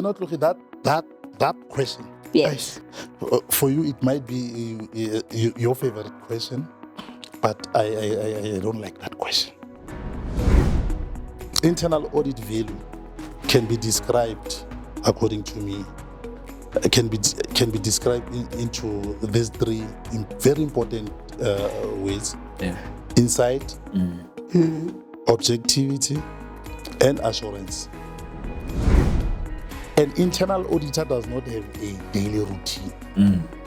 looking at that question. Yes. For you, it might be your favorite question, but I don't like that question. Internal audit value can be described, according to me, can be described into these three very important ways: insight, objectivity, and assurance. An internal auditor does not have a daily routine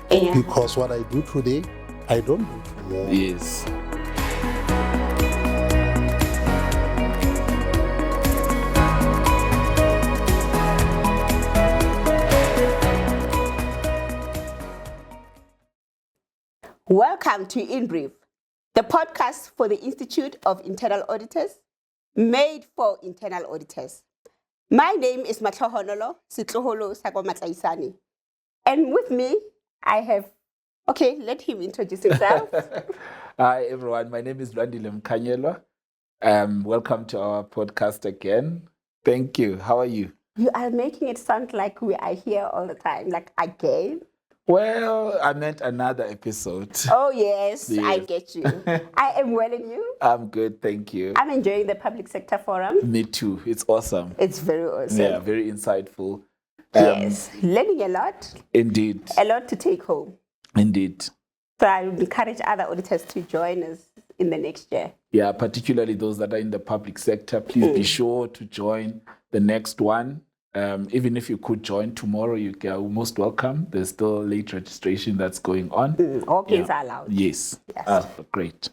because what I do today, I don't do tomorrow. Yes. Welcome to INbrief, the podcast for the Institute of Internal Auditors, made for internal auditors. My name is Matlhogonolo Matlaisane. And with me, I have, let him introduce himself. Hi, everyone. My name is Lwandile Mkanyelwa. Welcome to our podcast again. Thank you. How are you? You are making it sound like we are here all the time, like again. Well, I meant another episode. Oh, yes. I get you. I am well, and you? I'm good, thank you. I'm enjoying the public sector forum. Me too. It's awesome. It's very awesome. Yeah, very insightful. Yes, learning a lot. Indeed. A lot to take home. Indeed. So I would encourage other auditors to join us in the next year. Yeah, particularly those that are in the public sector. Please be sure to join the next one. Even if you could join tomorrow, you are most welcome. There's still late registration that's going on. All kids are allowed. Yes. Great.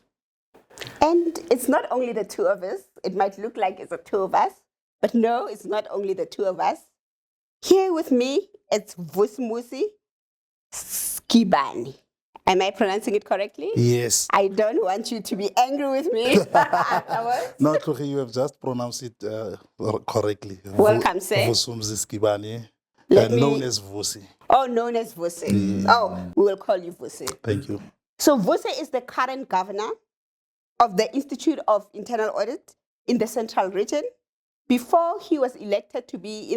And it's not only the two of us. It might look like it's the two of us, but no, it's not only the two of us. Here with me, it's Vusi Skibane. Am I pronouncing it correctly? Yes. I don't want you to be angry with me afterwards. No, you have just pronounced it correctly. Welcome, sir. Vusi Skibane, known as Vusi. Oh, known as Vusi. Oh, we will call you Vusi. Thank you. So Vusi is the current governor of the Institute of Internal Audit in the Central Region. Before he was elected to be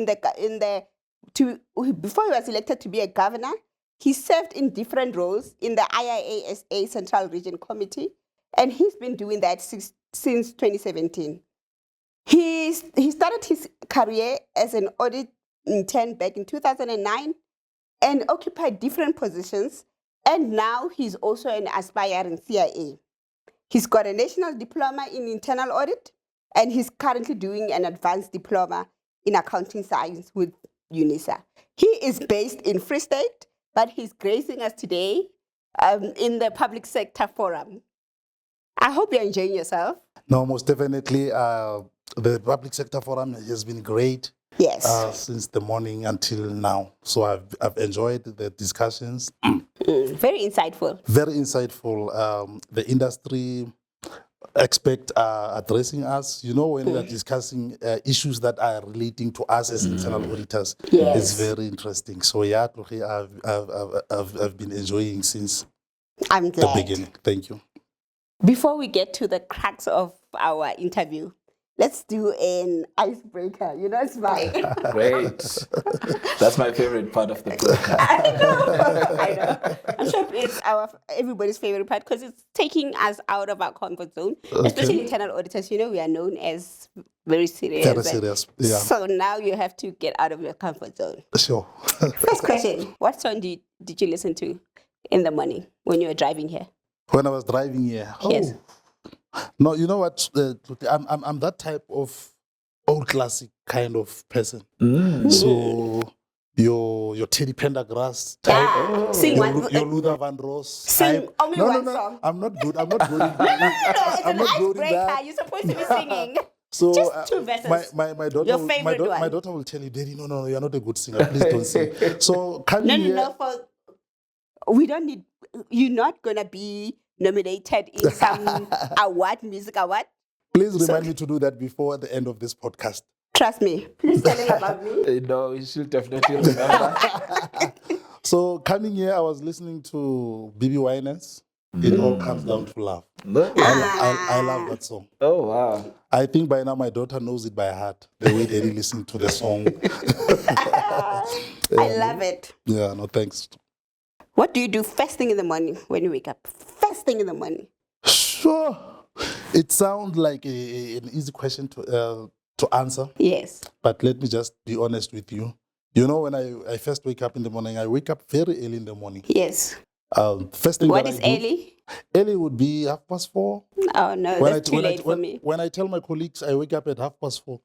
a governor, he served in different roles in the IIA Central Region Committee, and he's been doing that since 2017. He started his career as an audit intern back in 2009 and occupied different positions, and now he's also an aspiring CIA. He's got a national diploma in internal audit, and he's currently doing an advanced diploma in accounting science with UNISA. He is based in Free State, but he's gracing us today in the public sector forum. I hope you're enjoying yourself. No, most definitely. The public sector forum has been great. Yes. Since the morning until now. So I've enjoyed the discussions. Very insightful. Very insightful. The industry expect addressing us, when we are discussing issues that are relating to us as internal auditors. Yes. It's very interesting. So yeah, I've been enjoying since the beginning. Thank you. Before we get to the crux of our interview, let's do an icebreaker. It's mine. Great. That's my favorite part of the podcast. I know. I'm sure it's everybody's favorite part because it's taking us out of our comfort zone. Okay. Especially internal auditors, we are known as very serious. Very serious, yeah. So now you have to get out of your comfort zone. Sure. First question, what song did you listen to in the morning when you were driving here? When I was driving here? Yes. No, you know what? I'm that type of old classic kind of person. So your Teddy Pendergrass type. Sing your, one. Your Luther Van Ross. Sing only one song. I'm not good. I'm not good. No. It's an icebreaker. You're supposed to be singing. So just two verses. My daughter. Your favorite one. My daughter will tell you, Daddy, no, you're not a good singer. Please don't sing. So we don't need. You're not gonna be nominated in some music award. Please remind me to do that before the end of this podcast. Trust me. Please tell him about me. No, you should definitely remember. So coming here, I was listening to B.B. Winehouse. It all comes down to love. I love that song. Oh, wow. I think by now my daughter knows it by heart, the way they listen to the song. I love it. Yeah, no, thanks. What do you do first thing in the morning when you wake up? First thing in the morning. Sure. It sounds like an easy question to answer, Yes. but let me just be honest with you. You know, when I first wake up in the morning, I wake up very early in the morning. Yes. First thing What that is I do, early? early would be 4:30. Oh no, that's too late for me. When I tell my colleagues I wake up at 4:30.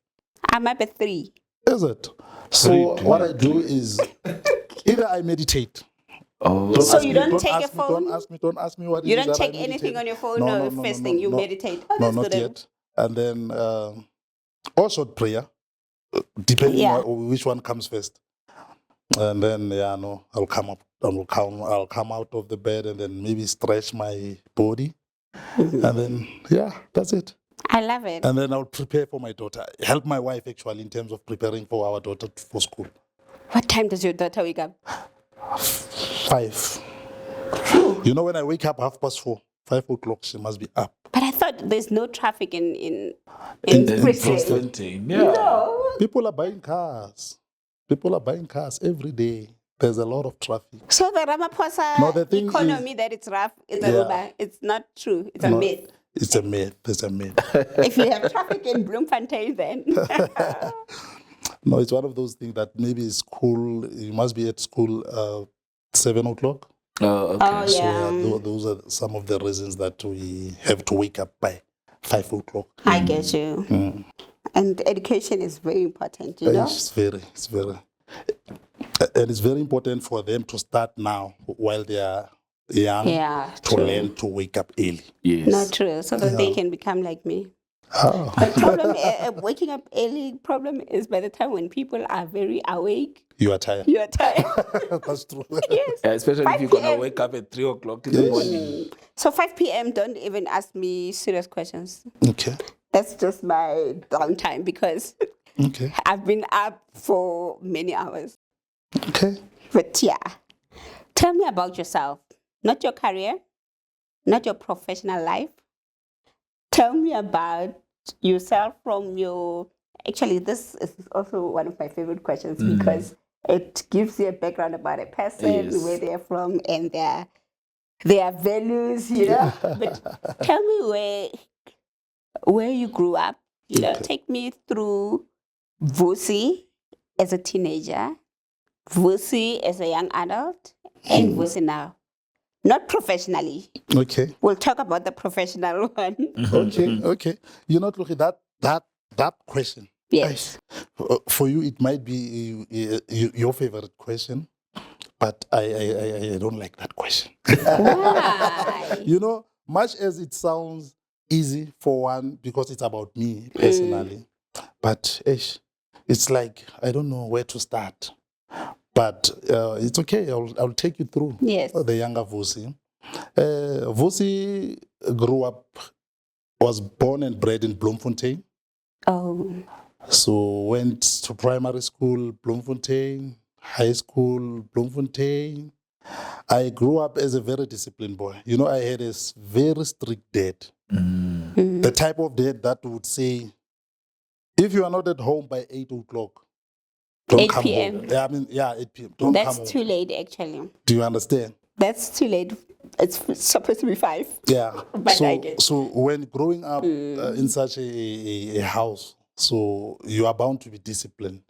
I'm up at 3. Is it? So what I do is either I meditate. Oh, So you don't take a ask me, phone? Don't ask me what You it is don't that I check anything meditate. on your phone? No, first thing, you meditate. Oh, No, that's not good. yet. And then or short prayer, depending Yeah. on which one comes first. And then I'll come out of the bed and then maybe stretch my body. And then that's it. I love it. And then I'll prepare for my daughter. Help my wife actually in terms of preparing for our daughter for school. What time does your daughter wake up? 5. You know, when I wake up 4:30, 5:00, she must be up. But I thought there's no traffic in Bloemfontein. Yeah. No. People are buying cars. Every day. There's a lot of traffic. So the Ramaphosa No, the thing economy that it's rough is a rumor. It's not true. It's a myth. It's a myth. If you have traffic in Bloemfontein, then No, it's one of those things that maybe school, you must be at school 7:00. Oh, okay. oh yeah, So those are some of the reasons that we have to wake up by 5:00. I get you. And education is very important, you know. It's very, and it's very important for them to start now while they are young to true. learn to wake up early. Yes. Not true, so that they can become like me. Oh. The problem, waking up early, problem is by the time when people are very awake, You are tired. you are tired. That's true. Yes. Yeah, especially 5 if you're gonna PM. wake up at 3:00 in the morning. So 5 p.m., don't even ask me serious questions. Okay. That's just my downtime because Okay. I've been up for many hours. Okay. But yeah, tell me about yourself. Not your career, not your professional life. Tell me about yourself from your... Actually, this is also one of my favorite questions because it gives you a background about a person, Yes. where they're from, and their values, you know. But tell me where you grew up. You know, take me through Vusi as a teenager, Vusi as a young adult, and Vusi now. Not professionally. Okay. We'll talk about the professional one. Okay. You know, look at that question. Yes. For you, it might be your favorite question, but I don't like that question. Why? You know, much as it sounds easy for one because it's about me personally, but it's like I don't know where to start. But it's okay. I'll take you through. Yes. The younger Vusi. Vusi was born and bred in Bloemfontein. Oh. So went to primary school, Bloemfontein, high school, Bloemfontein. I grew up as a very disciplined boy. You know, I had a very strict dad. The type of dad that would say, if you are not at home by 8:00, don't 8 come p.m. home. Yeah, 8 p.m. Don't come That's home. too late, actually. Do you understand? That's too late. It's supposed to be 5. Yeah. But I get. So when growing up in such a house, so you are bound to be disciplined.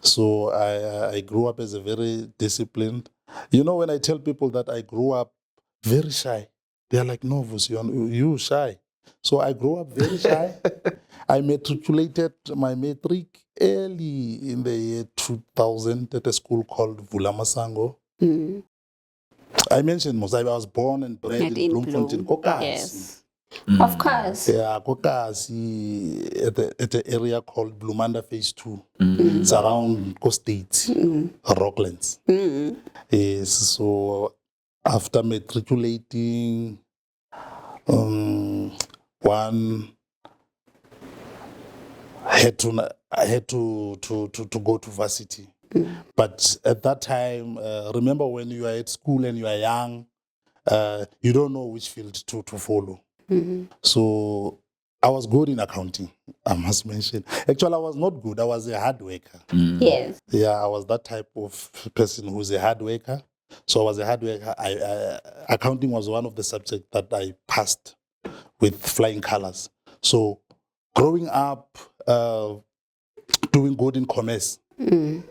So I grew up as a very disciplined. You know, when I tell people that I grew up very shy, they're like, no, Vusi, you shy. So I grew up very shy. I matriculated my matric early in the year 2000 at a school called Masego. I mentioned I was born and bred in Bloemfontein. Kokasi. Yes. Of course. Yeah, Kokasi at the area called Bloemanda Phase 2. It's around Coast State, Rocklands. Yes, so after matriculating, one I had to go to varsity. But at that time, remember when you are at school and you are young, you don't know which field to follow. So I was good in accounting, I must mention. Actually, I was not good. I was a hard worker. Yes. Yeah, I was that type of person who's a hard worker. So I was a hard worker. Accounting was one of the subjects that I passed with flying colors. So growing up, doing good in commerce, me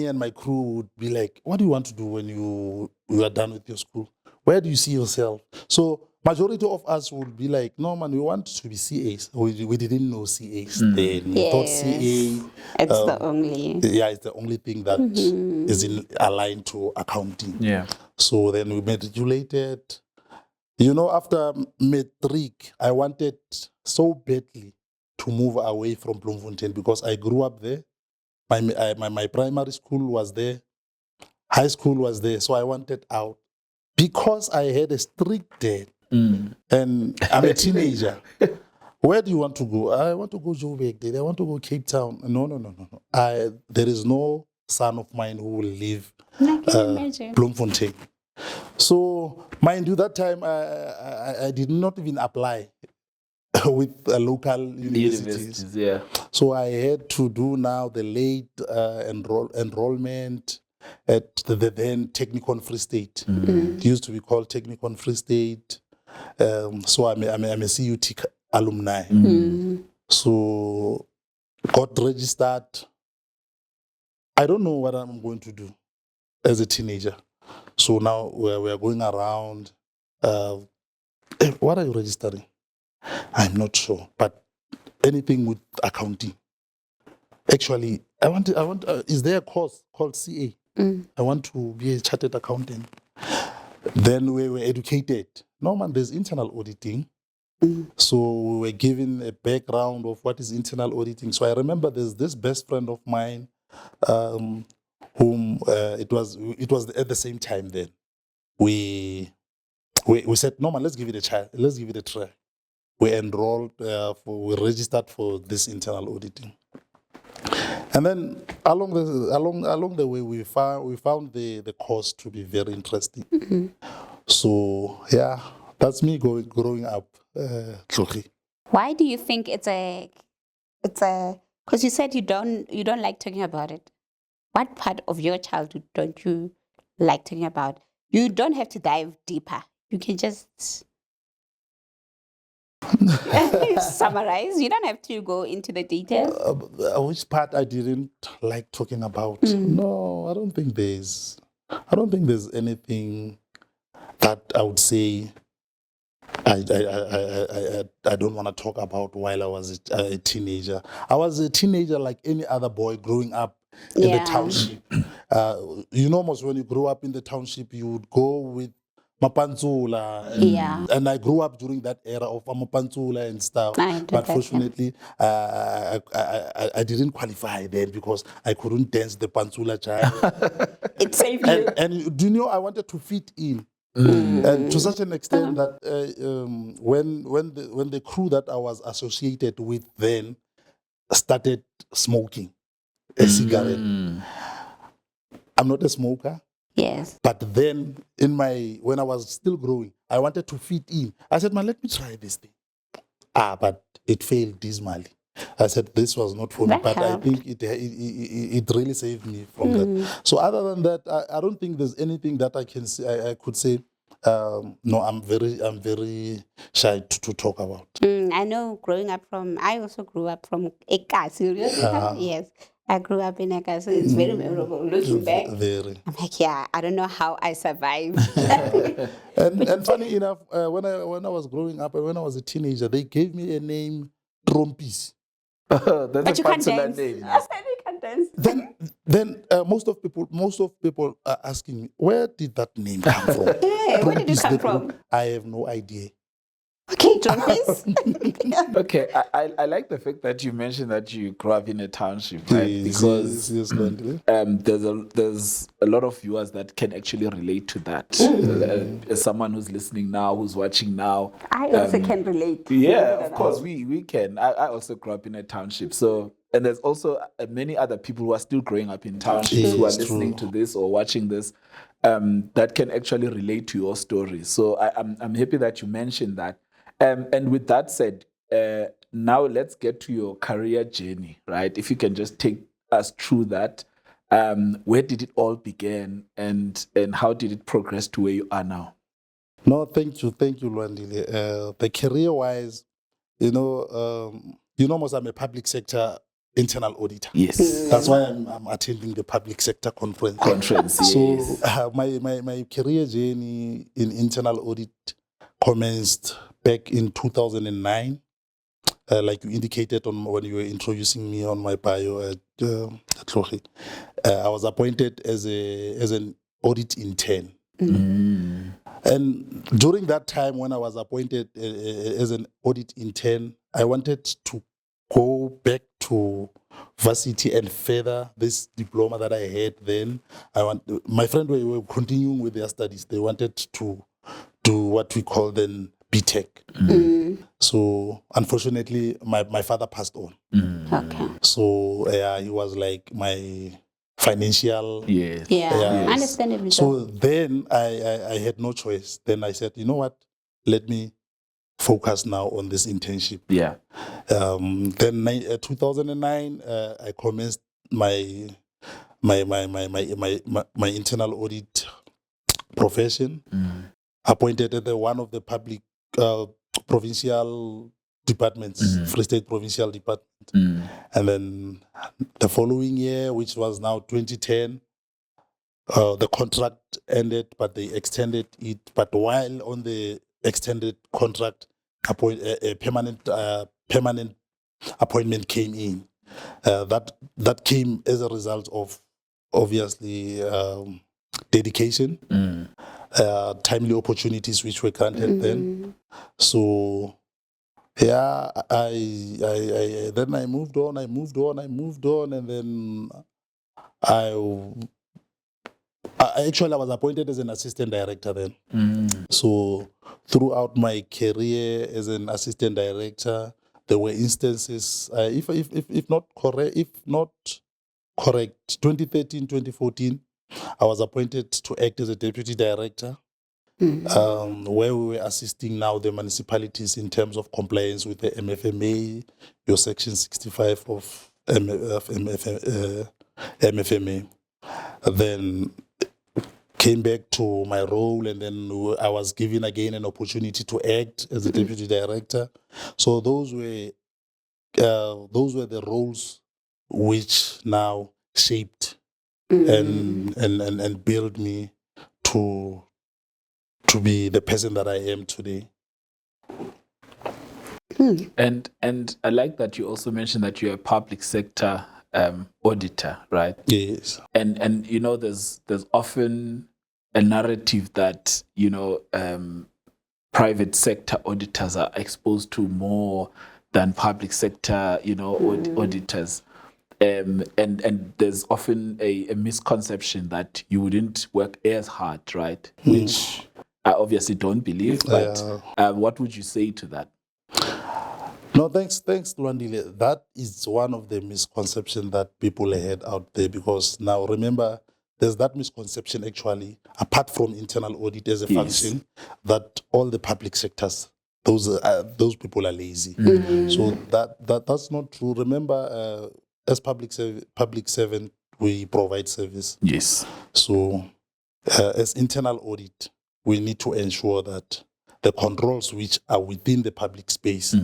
and my crew would be like, what do you want to do when you are done with your school? Where do you see yourself? So majority of us would be like, no, man, we want to be CAs. We didn't know CAs then. We thought CA... It's the only... Yeah, it's the only thing that is aligned to accounting. Yeah. So then we matriculated. You know, after matric, I wanted so badly to move away from Bloemfontein because I grew up there. My primary school was there. High school was there. So I wanted out because I had a strict dad. And I'm a teenager. Where do you want to go? I want to go Joburg. I want to go Cape Town. No. There is no son of mine who will leave Bloemfontein. So, mind you, that time I did not even apply with local universities. Yeah. So I had to do now the late enrollment at the then Technicon Free State. It used to be called Technicon Free State. So I'm a CUT alumni. So got registered. I don't know what I'm going to do as a teenager. So now we're going around. What are you registering? I'm not sure, but anything with accounting. Actually, I want. Is there a course called CA? I want to be a chartered accountant. Then we were educated. No, man, there's internal auditing. So we were given a background of what is internal auditing. So I remember there's this best friend of mine, whom it was at the same time then. We said, no man, let's give it a try. Let's give it a try. We enrolled, we registered for this internal auditing. And then along the way, we found the course to be very interesting. So yeah, that's me growing up. Why do you think it's a? Because you said you don't like talking about it. What part of your childhood don't you like talking about? You don't have to dive deeper. You can just summarize. You don't have to go into the details. Which part I didn't like talking about? No, I don't think there's anything that I would say I don't want to talk about while I was a teenager. I was a teenager like any other boy growing up in the township. You know, most when you grow up in the township, you would go with Mapantsula. And I grew up during that era of Mapantsula and stuff. But fortunately, I didn't qualify then because I couldn't dance the Pantsula child. It saved you. And do you know, I wanted to fit in. And to such an extent that when the crew that I was associated with then started smoking a cigarette, I'm not a smoker. Yes. But then when I was still growing, I wanted to fit in. I said, man, let me try this thing. But it failed dismally. I said this was not for me, but I think it really saved me from that. So other than that, I don't think there's anything that I can say. I could say. No, I'm very shy to talk about. I know. I also grew up from Eka. Seriously, yes. I grew up in Eka, so it's very memorable. Looking back, I'm like, I don't know how I survived. and funny enough, when I was growing up and when I was a teenager, they gave me a name, Trompis. That's a fancy name. I said you can dance. Then most of people are asking me, where did that name come from? Where did it come from? I have no idea. Okay, Trompis. Okay, I like the fact that you mentioned that you grew up in a township, right? Because there's a lot of viewers that can actually relate to that. As someone who's listening now, who's watching now, I also can relate. Yeah, of course, we can. I also grew up in a township, so. And there's also many other people who are still growing up in townships who are listening to this or watching this that can actually relate to your story. So I'm happy that you mentioned that. And with that said, now let's get to your career journey, right? If you can just take us through that. Where did it all begin, and how did it progress to where you are now? No, thank you, Lwandile. The career-wise, most I'm a public sector internal auditor. Yes. That's why I'm attending the public sector conference. So Yes. my career journey in internal audit commenced back in 2009. Like you indicated when you were introducing me on my bio at Tlhogi. I was appointed as an audit intern. And during that time when I was appointed as an audit intern, I wanted to go back to varsity and further this diploma that I had then. My friend were continuing with their studies. They wanted to do what we call then BTech. So unfortunately, my father passed on. Okay. So he was like my financial. Yes. Yeah. Understandably. So then I had no choice. Then I said, you know what? Let me focus now on this internship. Yeah. Then 2009, I commenced my internal audit profession. Appointed at one of the public provincial departments, Free State Provincial Department. And then the following year, which was now 2010, the contract ended, but they extended it. But while on the extended contract, a permanent appointment came in. That came as a result of obviously dedication, timely opportunities which were granted then. So yeah, I then I moved on, and then I was appointed as an assistant director then. So throughout my career as an assistant director, there were instances, if not correct, 2013, 2014, I was appointed to act as a deputy director, where we were assisting now the municipalities in terms of compliance with the MFMA, your section 65 of MFMA. Then came back to my role, and then I was given again an opportunity to act as a deputy director. So those were the roles which now shaped and built me to be the person that I am today. And I like that you also mentioned that you're a public sector auditor, right? Yes. And there's often a narrative that private sector auditors are exposed to more than public sector auditors. And there's often a misconception that you wouldn't work as hard, right? Which I obviously don't believe, but what would you say to that? No, thanks, Lwandile. That is one of the misconceptions that people had out there, because now remember, there's that misconception actually, apart from internal audit as a function, that all the public sectors, those people are lazy. So that's not true. Remember, as public servant, we provide service. Yes. So as internal audit, we need to ensure that the controls which are within the public space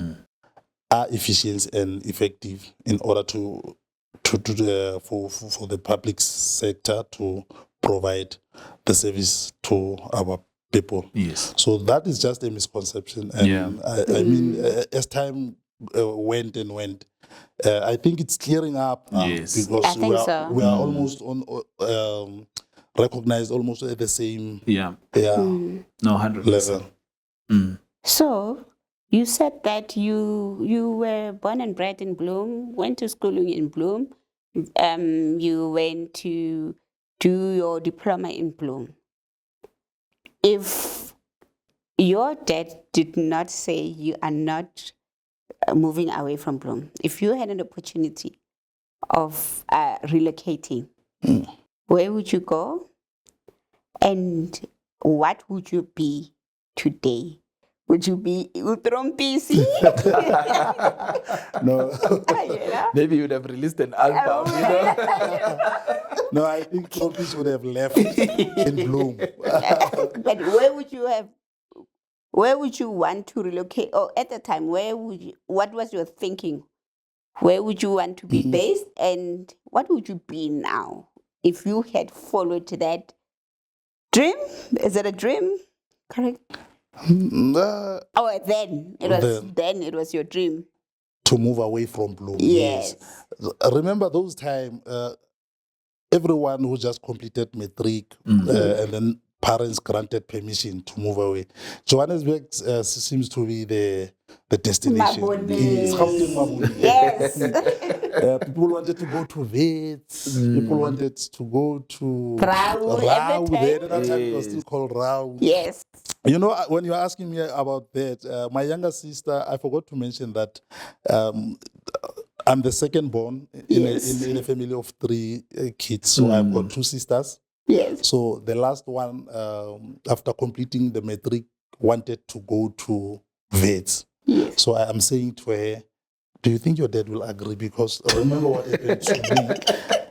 are efficient and effective in order for the public sector to provide the service to our people. Yes. So that is just a misconception. And I mean, as time went, I think it's clearing up now. Yes. Because we are almost on recognized almost at the same no 100% level. So you said that you were born and bred in Bloem, went to schooling in Bloem, you went to do your diploma in Bloem. If your dad did not say you are not moving away from Bloem, if you had an opportunity of relocating, where would you go? And what would you be today Would you be utrompisi? No, Maybe you would have released an album, you know? no, I think Tropis would have left in Bloom. But where would you want to relocate? Or at the time, what was your thinking? Where would you want to be based, and what would you be now if you had followed that dream? Is it a dream? Correct. Then it was your dream to move away from Bloom. Yes. Remember those times, everyone who just completed matric and then parents granted permission to move away. Johannesburg seems to be the destination. Yes. People wanted to go to Wits. People wanted to go to Rau. At that time it was still called Rau. Yes. You know, when you're asking me about that, my younger sister, I forgot to mention that I'm the second born in a family of 3 kids. So I've got 2 sisters. Yes. So the last one, after completing the matric, wanted to go to Wits. Yes. So I am saying to her, do you think your dad will agree? Because remember what happened to me.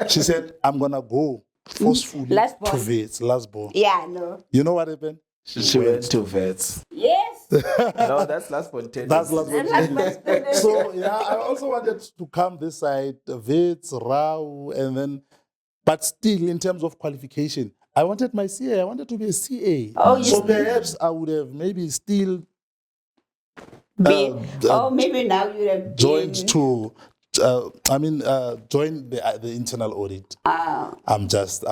She said, I'm going to go forcefully to Wits. Last born. Yeah, no. You know what happened? She went to Vets. Yes. No, that's Bloemfontein. That's Bloemfontein. So, yeah, I also wanted to come this side, Wits, Rau, and then, but still, in terms of qualification, I wanted my CA. I wanted to be a CA. So perhaps I would have maybe still maybe now you have joined to join the internal audit. I'm just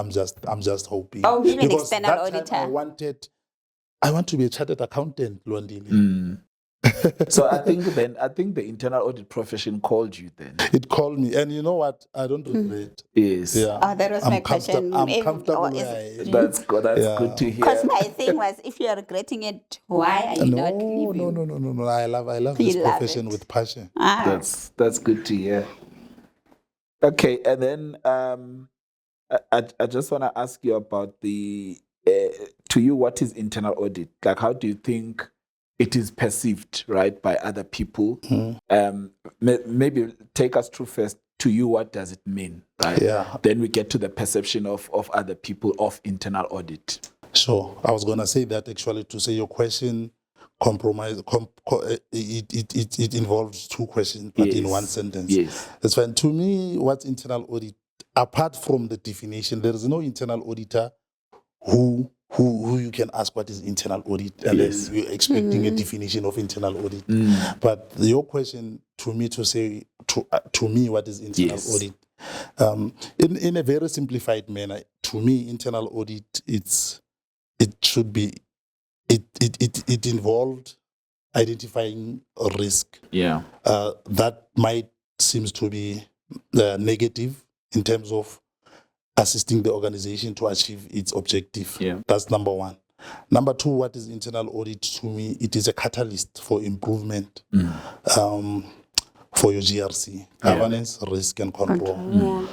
hoping. Oh, being an because external that auditor. Time I want to be a chartered accountant, Lwandile. So I think the internal audit profession called you then. It called me, and you know what? I don't regret. Yes. Yeah. Oh, that was my question. I'm comfortable. That's good to hear. Because my thing was, if you are regretting it, why are you not leaving? No. I love this profession with passion. That's good to hear. Okay, and then I just want to ask you about to you, what is internal audit? Like, how do you think it is perceived, right, by other people? Maybe take us through first. To you, what does it mean, right? Yeah. Then we get to the perception of other people of internal audit. Sure. I was going to say that actually, to say your question it involves 2 questions, but in one sentence. Yes. That's fine. To me, what's internal audit? Apart from the definition, there is no internal auditor who you can ask what is internal audit, and then you're expecting a definition of internal audit. But your question to me to say to me what is internal audit, in a very simplified manner, to me internal audit it involved identifying a risk that might seems to be negative in terms of assisting the organization to achieve its objective. That's number 1. Number 2, what is internal audit to me? It is a catalyst for improvement for your GRC, governance, risk, and control.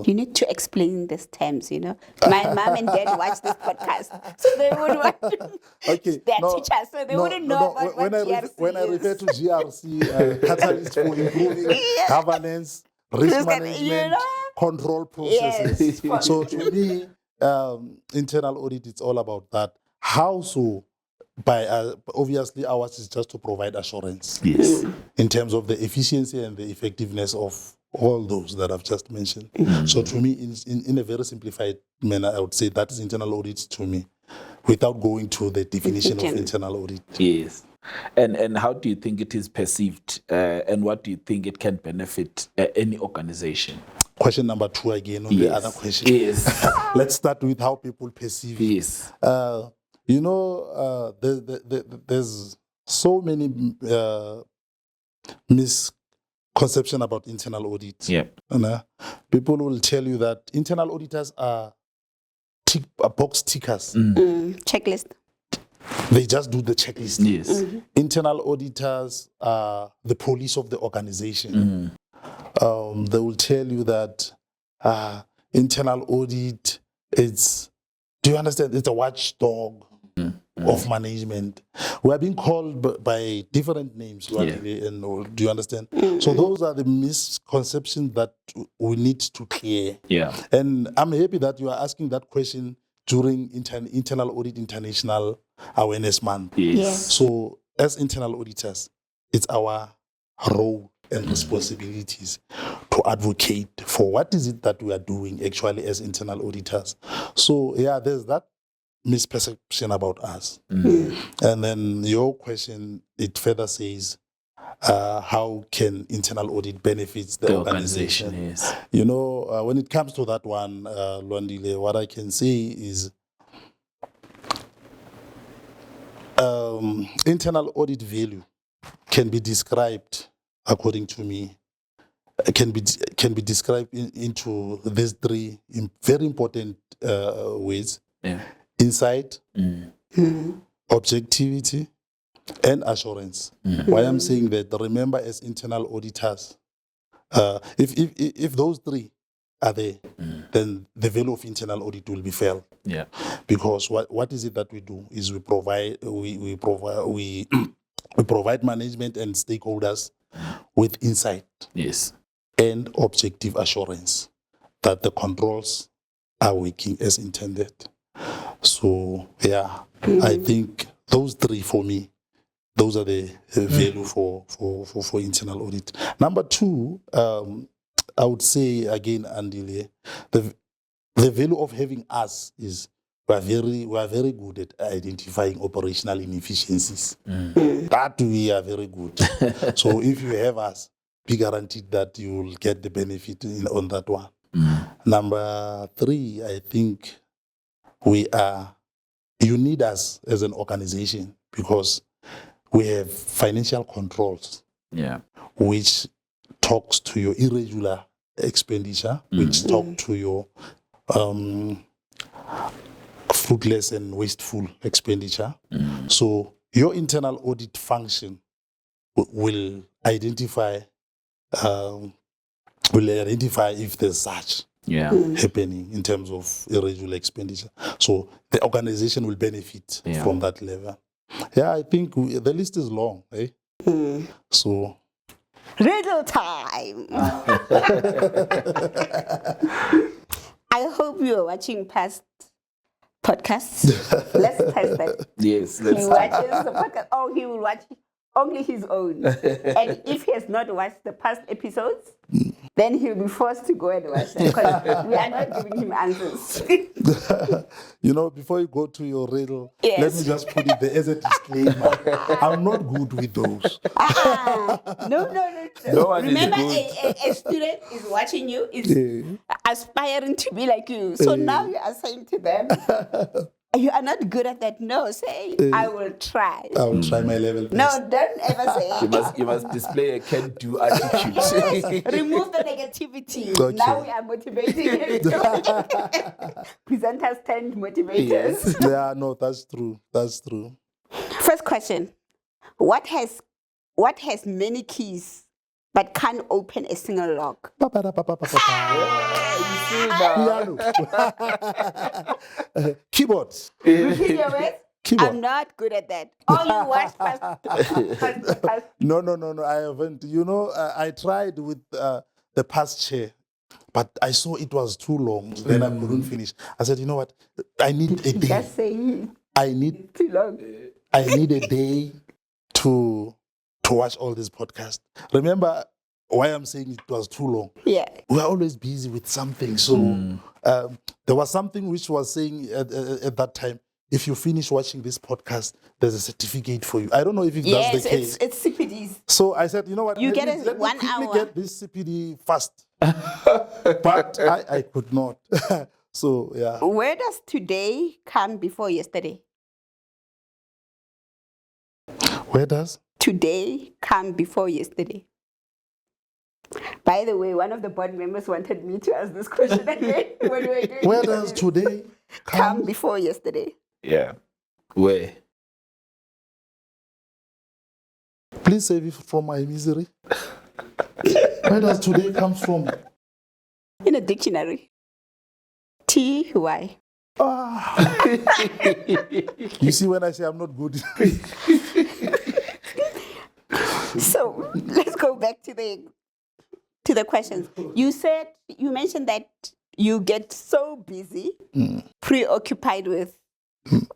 You need to explain these terms, you know. My mom and dad watch this podcast, so they would want to. Okay, they're teachers, so they wouldn't know about what GRC when I refer to GRC, catalyst for improving governance, risk management, control processes. Yes. So to me, internal audit, it's all about that. How so? By obviously ours is just to provide assurance in terms of the efficiency and the effectiveness of all those that I've just mentioned. So to me, in a very simplified manner, I would say that is internal audit to me, without going to the definition of internal audit. Yes. And how do you think it is perceived, and what do you think it can benefit any organization? Question number 2 again on the other question. Yes. Let's start with how people perceive it. Yes. You know, there's so many misconceptions about internal audit. People will tell you that internal auditors are box tickers. Checklist. They just do the checklist. Yes. Internal auditors are the police of the organization. They will tell you that internal audit do you understand? It's a watchdog of management. We are being called by different names, Lwandile, and do you understand? So those are the misconceptions that we need to clear. Yeah. And I'm happy that you are asking that question during Internal Audit International Awareness Month. Yes. So as internal auditors, it's our role and responsibilities to advocate for what is it that we are doing actually as internal auditors. So yeah, there's that misperception about us. And then your question, it further says, how can internal audit benefit the organization? Yes. You know, when it comes to that one, Lwandile, what I can say is internal audit value can be described, according to me, can be described into these three very important ways: insight, objectivity, and assurance. Why I'm saying that, remember, as internal auditors, if those three are there, then the value of internal audit will be felt. Yeah. Because what is it that we do is we provide management and stakeholders with insight, yes, and objective assurance that the controls are working as intended. So yeah, I think those three for me, those are the value for internal audit. Number two, I would say again, Andile, the value of having us is we are very good at identifying operational inefficiencies. That we are very good. So if you have us, be guaranteed that you will get the benefit on that one. Number three, I think you need us as an organization because we have financial controls, which talks to your irregular expenditure, which talk to your fruitless and wasteful expenditure. So your internal audit function will identify if there's such happening in terms of irregular expenditure. So the organization will benefit from that level. Yeah, I think the list is long, eh? So riddle time. I hope you are watching past podcasts. Let's test that. Yes, He watches the podcast. Oh, he will watch only his own. And if he has not watched the past episodes, then he'll be forced to go and watch them because we are not giving him answers. You know, before you go to your riddle, let me just put it there as a disclaimer. I'm not good with those. No. Remember, a student is watching you, is aspiring to be like you. So now you are saying to them, you are not good at that. No, say, I will try. I will try my level best. No, don't ever say. You must display a can-do attitude. Yes, remove the negativity. Okay. Now we are motivating him. Presenters tend motivators. Yes. Yeah, no, that's true. That's true. First question. What has many keys but can't open a single lock? Keyboard. Repeat your words. Keyboard. I'm not good at that. Oh, you watched past. No, I haven't. You know, I tried with the past chair, but I saw it was too long. Then I couldn't finish. I said, you know what? I need a day. Just say it. I need Too long. I need a day to watch all these podcasts. Remember why I'm saying it was too long? Yeah. We are always busy with something. So there was something which was saying at that time, if you finish watching this podcast, there's a certificate for you. I don't know if that's the case. It's CPDs. So I said, you know what? You let get me 1 quickly hour. get this CPD fast. But I could not. So, yeah. Where does today come before yesterday? Where does? Today come before yesterday. By the way, one of the board members wanted me to ask this question again when we were doing Where does today come before yesterday? Yeah. Where? Please save it from my misery. Where does today come from? In a dictionary. TY. You see, when I say I'm not good, So let's go back to the questions. You mentioned that you get so busy, preoccupied with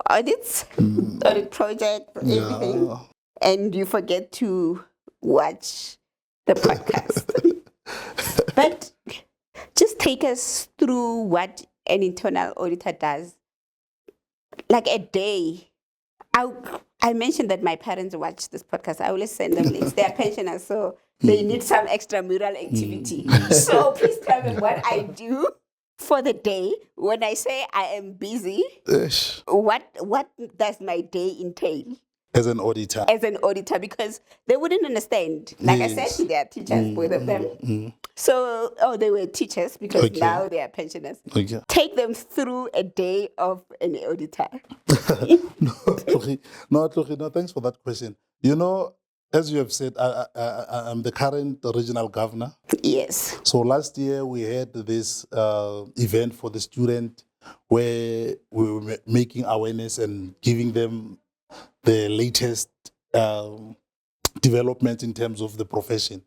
audits, audit projects, everything, yeah. and you forget to watch the podcast. But just take us through what an internal auditor does. Like a day. I mentioned that my parents watch this podcast. I always send them links. They are pensioners, so they need some extramural activity. So please tell them what I do for the day. When I say I am busy, Ish. what does my day entail As an auditor. as an auditor? Because they wouldn't understand. Like I Yes. said, they are teachers, both of them. So, they were teachers because Okay. now they are pensioners. Okay. Take them through a day of an auditor. No, thanks for that question. You know, as you have said, I'm the current regional governor. Yes. So last year we had this event for the student where we were making awareness and giving them the latest developments in terms of the profession.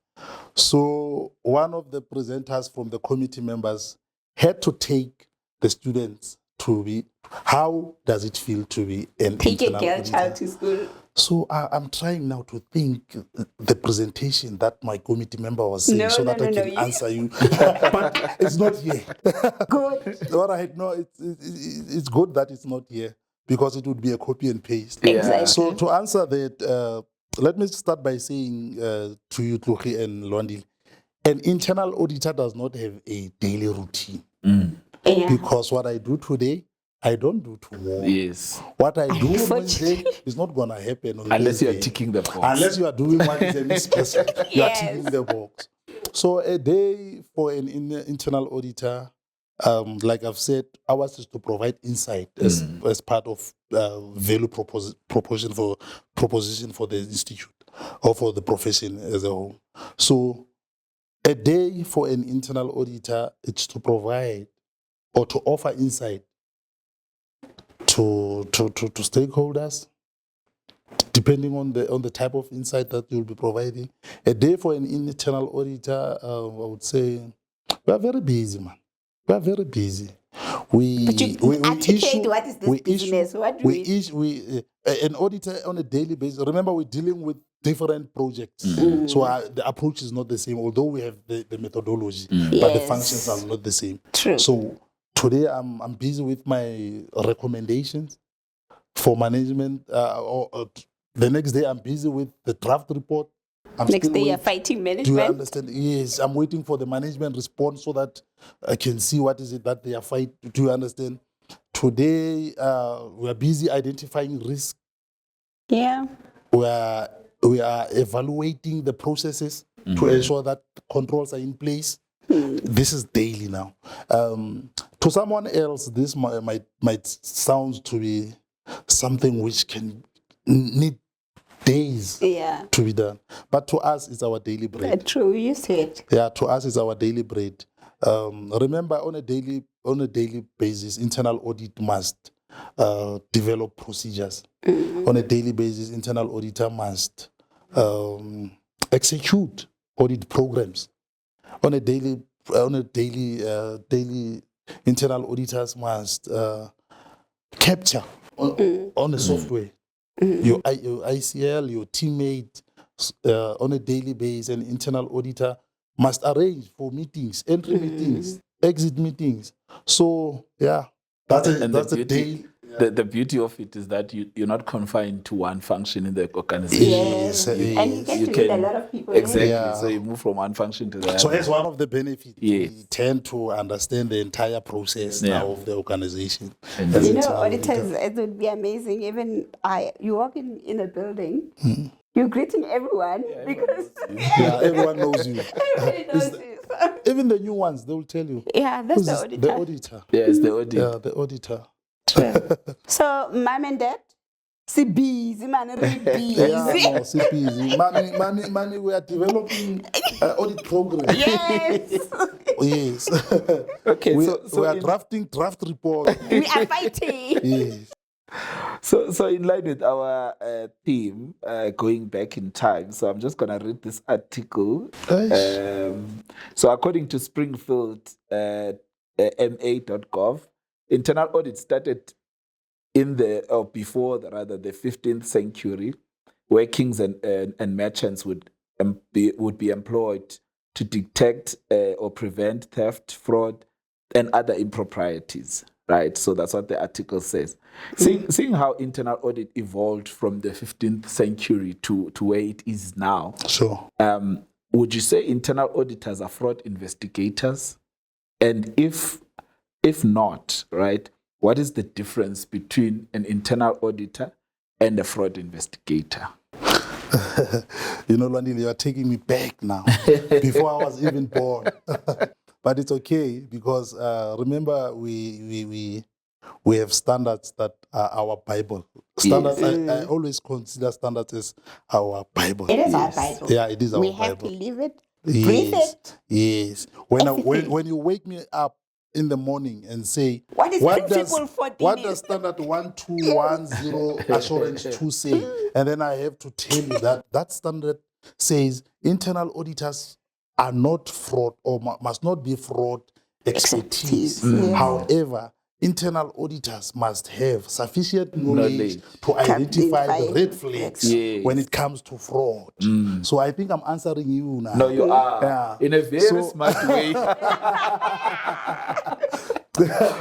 So one of the presenters from the committee members had to take the students to be, how does it feel to be an Take a internal girl auditor? child to school. So I'm trying now to think the presentation that my committee member was saying so that I can answer you. But it's not here. Good. All right, no, it's good that it's not here because it would be a copy and paste. Exactly. So to answer that, let me start by saying to you, Tlogi and Lwandile, an internal auditor does not have a daily routine Yeah. because what I do today, I don't do tomorrow. Yes. What I do on Unfortunately. Wednesday is not going to happen on Unless you are Thursday. ticking the box. Unless you are doing what is a misperson, you are Yes. ticking the box. So a day for an internal auditor, like I've said, ours is to provide insight as part of value proposition for the institute or for the profession as a whole. So a day for an internal auditor, it's to provide or to offer insight to stakeholders, depending on the type of insight that you'll be providing. A day for an internal auditor, I would say, we are very busy, man. We are very busy. But you articulate what is this business? What do we- an auditor on a daily basis. Remember, we're dealing with different projects, so the approach is not the same. Although we have the methodology, but the Yes. functions are not the same. True. So today I'm busy with my recommendations for management. The next day I'm busy with the draft report. Next day you're fighting Do you management. understand? Yes, I'm waiting for the management response so that I can see what is it that they are fighting. Do you understand? Today we are busy identifying risk. Yeah. We are evaluating the processes to ensure that controls are in place. This is daily now. To someone else, this might sound to be something which can need days Yeah. to be done, but to us, it's our daily bread. True. You said. Yeah, to us, it's our daily bread. Remember, on a daily basis, internal audit must develop procedures. On a daily basis, internal auditor must execute audit programs. On a daily, internal auditors must capture on the software your ICL, your teammate on a daily basis. An internal auditor must arrange for meetings, entry meetings, exit meetings. So yeah, that's a day. The beauty of it is that you're not confined to one function in the organization. Yes, And you get to meet a lot of people. Exactly. Yeah. So you move from one function to the other. So that's one of the benefits. Yes. We tend to understand the entire process now of the organization. And As You a know, internal auditor. auditors, it would be amazing. Even you walk in a building, you're greeting everyone because Yeah, everyone knows you. everybody knows you. So, Even the new ones, they will tell you. yeah, that's Who's the this? auditor. The auditor. Yeah, it's the audit. Yeah, the auditor. True. So, mom and dad, Si busy, man, really busy. Yeah, no, sit busy. Money, we are developing audit program. Yes. Yes. Okay, we so are in- drafting draft report. We are fighting. Yes. So in line with our theme, going back in time, so I'm just going to read this article. So according to Springfield ma.gov, internal audit started before the 15th century, where kings and merchants would be employed to detect or prevent theft, fraud, and other improprieties. Right, so that's what the article says. Seeing how internal audit evolved from the 15th century to where it is now, Sure. would you say internal auditors are fraud investigators? And if not, right, what is the difference between an internal auditor and a fraud investigator? Lwandile, you are taking me back now, before I was even born. But it's okay, because remember, we have standards that are our Bible. Standards. Yes. I always consider standards as our Bible. It is our Bible. Yeah, it is our We Bible. have to live it, breathe Yes. it. Yes. When you wake me up in the morning and say, What is principle does 14 what is?" does standard 1210 assurance 2 say? And then I have to tell you that standard says internal auditors are not fraud, or must not be fraud expertise. Yes. However, internal auditors must have sufficient knowledge Knowledge. to identify the Identify red flags Yes. when it comes to fraud. So I think I'm answering you now. No, you are. Yeah. In a very So- smart way.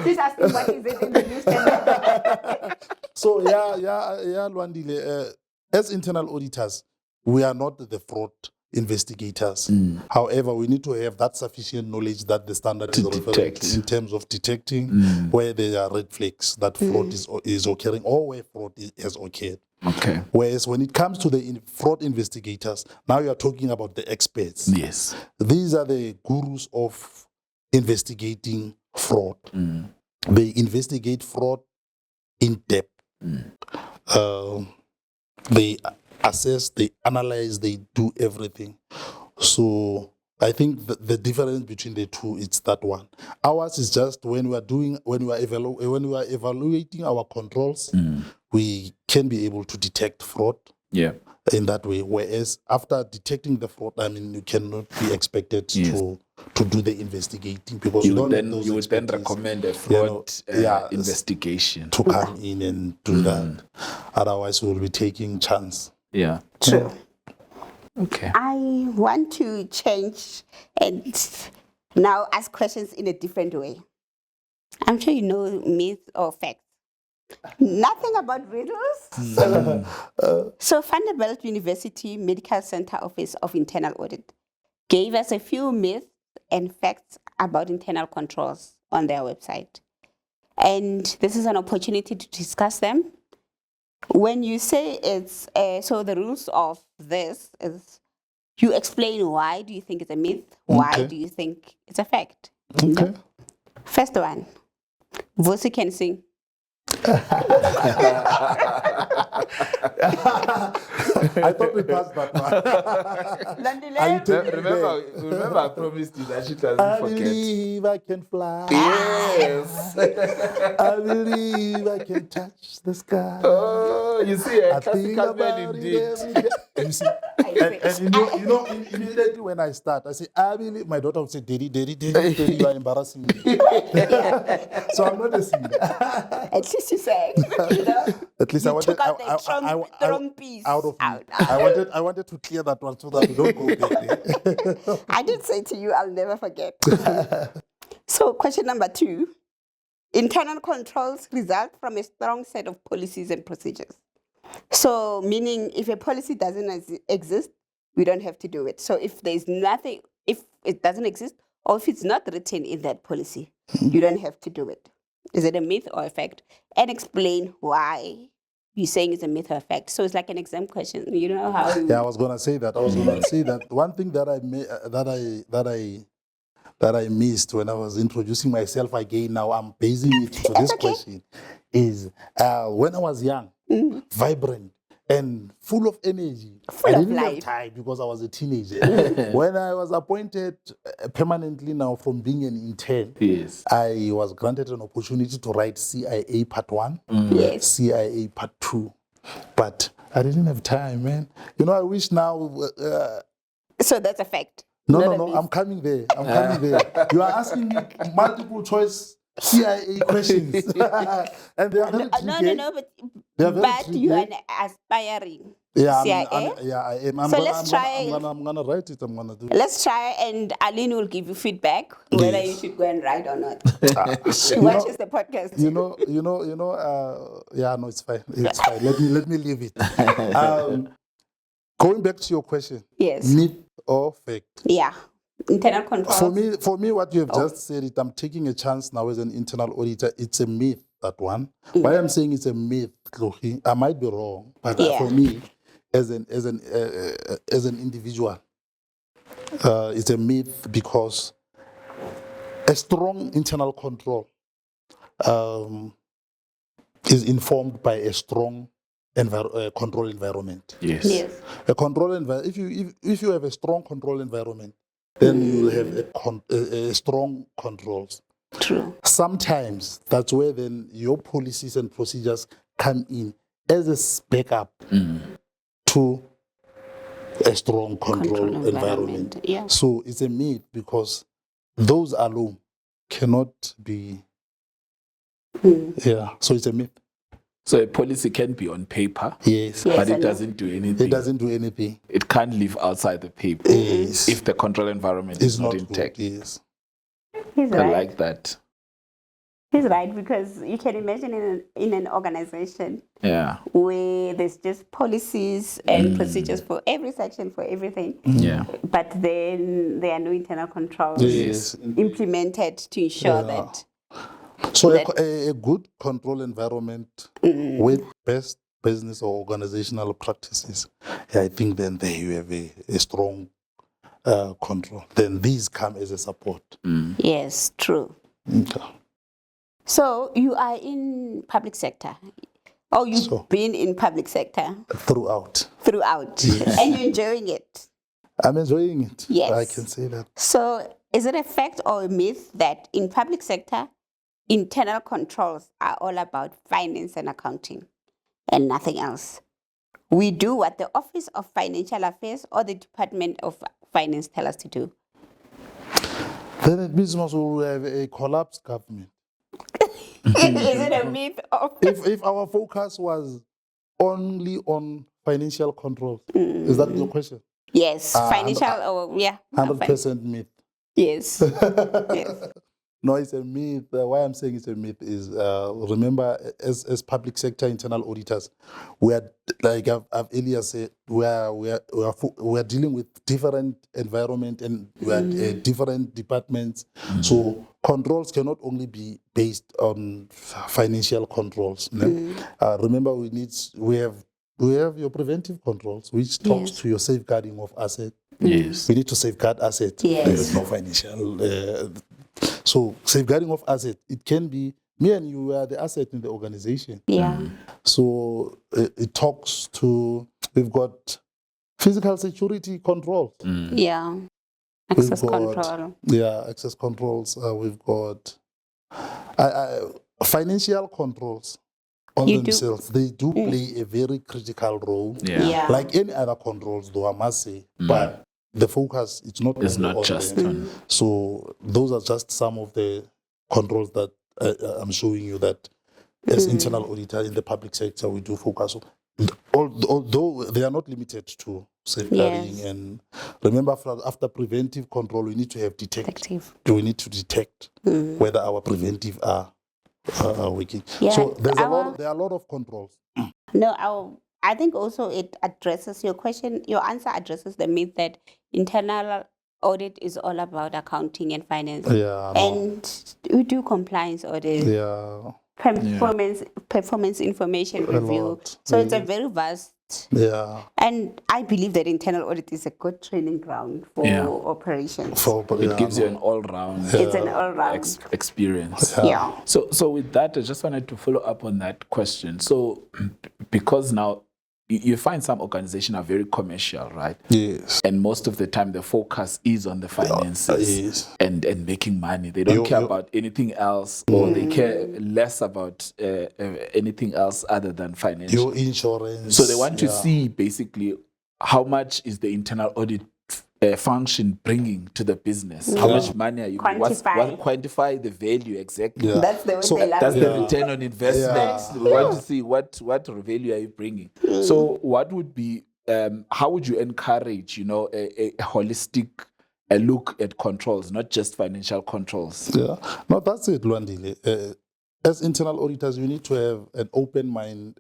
Please ask me what is it in the newspaper. So yeah, Lwandile, as internal auditors, we are not the fraud investigators. However, we need to have that sufficient knowledge that the standard is referring detect. to, in terms of detecting where there are red flags that fraud is occurring, or where fraud has occurred. Okay. Whereas when it comes to the fraud investigators, now you are talking about the experts. Yes. These are the gurus of investigating fraud. They investigate fraud in depth. They assess, they analyze, they do everything. So I think the difference between the two is that one. Ours is just when we are evaluating our controls, we can be able to detect fraud. Yeah. In that way, whereas after detecting the fraud, you cannot be expected to do the investigating, because You don't would have those then expertise, recommend a fraud investigation to come in and do that. Otherwise, we'll be taking chance. Yeah. True. Okay. I want to change and now ask questions in a different way. I'm sure you know myth or fact. Nothing about riddles. So Vanderbilt University Medical Center Office of Internal Audit gave us a few myths and facts about internal controls on their website. And this is an opportunity to discuss them. When you say it's, so the rules of this is, you explain why do you think it's a myth, why do you think it's a fact. Okay. First one, Vusi can sing. I thought we passed that one. Lwandile. Remember, I promised you that she doesn't I forget. believe I can fly. Yes. I believe I can touch the sky. Oh, you see, a I think classical man about it indeed. every day. You see, and immediately when I start, I say, I believe. My daughter would say, Daddy, you are embarrassing me. So I'm not a singer. At least you sang. You know? At least You I wanted, took out the trompies out of me. out. I wanted to clear that one so that we don't go back there. I did say to you, I'll never forget. So question number 2. Internal controls result from a strong set of policies and procedures. So meaning if a policy doesn't exist, we don't have to do it. So if there's nothing, if it doesn't exist, or if it's not written in that policy, you don't have to do it. Is it a myth or a fact? And explain why you're saying it's a myth or a fact. So it's like an exam question. You know how? Yeah, I was gonna say that. One thing that I missed when I was introducing myself again. Now I'm basing it to this question. Is when I was young, vibrant, and full of energy. Full I of didn't have life. time because I was a teenager. When I was appointed permanently now from being an intern, Yes. I was granted an opportunity to write CIA Part 1, Yes. CIA Part 2. But I didn't have time, man. You know, I wish now... So that's a fact. No, Not no, a no. myth. I'm coming there. I'm coming there. You are asking me multiple choice CIA questions, and they are very tricky. No, but They are very you are tricky. an aspiring Yeah, CIA. I am. So let's try. I'm gonna write it. I'm gonna do it. Let's try, and Aline will give you feedback whether you Yes. should go and write or not. She You watches know- the podcast. Yeah, no, it's fine. It's fine. Let me leave it. Going back to your question, Yes. myth or fact? Yeah. Internal control. For me, what you have just said, it, I'm taking a chance now as an internal auditor. It's a myth, that one. Why I'm saying it's a myth, Chloe, I might be wrong, but for me, as an individual, it's a myth because a strong internal control is informed by a strong control environment. Yes. Yes. A control environment. If you have a strong control environment, then you will have a strong controls. True. Sometimes that's where then your policies and procedures come in as a backup to a strong control environment. Yeah. So it's a myth because those alone cannot be. Yeah. So it's a myth. So a policy can be on paper, Yes. but it doesn't do anything. It doesn't do anything. It can't live outside the paper Yes. if the control environment It's is not not intact. good. Yes. He's I right. like that. He's right, because you can imagine in an organization Yeah. where there's just policies and procedures for every section, for everything. Yeah. But then there are no internal controls Yes. implemented to ensure that. So a good control environment with best business or organizational practices, I think then there you have a strong control. Then these come as a support. Yes, true. Okay. So you are in public sector. Oh, you've been in public sector Throughout. and you're enjoying it. I'm enjoying it. Yes. I can say that. So is it a fact or a myth that in public sector, internal controls are all about finance and accounting and nothing else? We do what the Office of Financial Affairs or the Department of Finance tell us to do. Then it means we will have a collapsed government. Is it a myth? If our focus was only on financial controls, is that your question? Yes, financial or 100% myth. Yes. Yes. No, it's a myth. Why I'm saying it's a myth is, remember, as public sector internal auditors, we are, like I've earlier said, we are dealing with different environment and we are different departments. So controls cannot only be based on financial controls. Remember, we have your preventive controls, which talks to your safeguarding of assets. Yes. We need to safeguard assets. Yes. There is no financial. So safeguarding of assets, it can be me and you are the asset in the organization. Yeah. So it talks to, we've got physical security controls. Yeah. Access control. Yeah, access controls. We've got financial controls on themselves. They do play a very critical role. Yeah. Like any other controls, though, I must say. But the focus, it's not just them. on. So those are just some of the controls that I'm showing you that as internal auditor in the public sector, we do focus on. Although they are not limited to safeguarding. Yes. And remember, after preventive control, we need to have detective. We need to detect whether our preventive are working. Yeah, So there are a lot of controls. No, I think also it addresses your question. Your answer addresses the myth that internal audit is all about accounting and finance. Yeah. And we do compliance audit. Yeah. Performance information review. lot. So it's a very vast Yeah. And I believe that internal audit is a good training ground for operations. It gives you an all-round It's an all-round experience. Yeah. So with that, I just wanted to follow up on that question. So because now you find some organizations are very commercial, right? Yes. And most of the time the focus is on the finances Yes. and making money. They don't care about anything else, or they care less about anything else other than financial. Your insurance. So they want to see basically how much is the internal audit function bringing to the business. How much money are you quantify the value exactly. That's the way they love that's it. the return on investment. We want to see what value are you bringing. So what would be how would you encourage a holistic look at controls, not just financial controls? No, that's it, Lwandile. As internal auditors, you need to have an open mind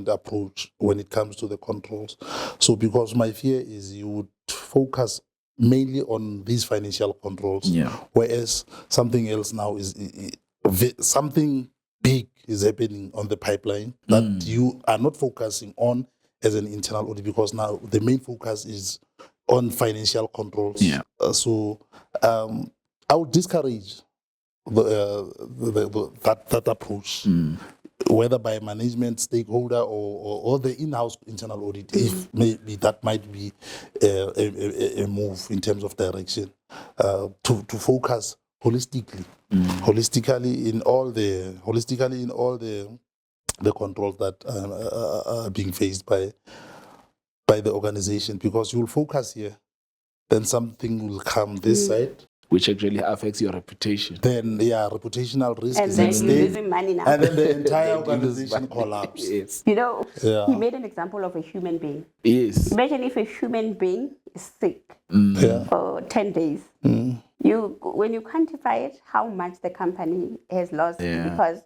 approach when it comes to the controls. So because my fear is you would focus mainly on these financial controls, whereas something else now is something big is happening on the pipeline that you are not focusing on as an internal audit, because now the main focus is on financial controls. So I would discourage that approach, whether by management, stakeholder, or the in-house internal audit. If maybe that might be a move in terms of direction, to focus holistically in all the controls that are being faced by the organization, because you will focus here, then something will come this side, which actually affects your reputation. Then, reputational risk And is then at you're stake. losing money now. And then the entire organization collapses. Yes. He made an example of a human being. Yes. Imagine if a human being is sick for 10 days. When you quantify it, how much the company has lost because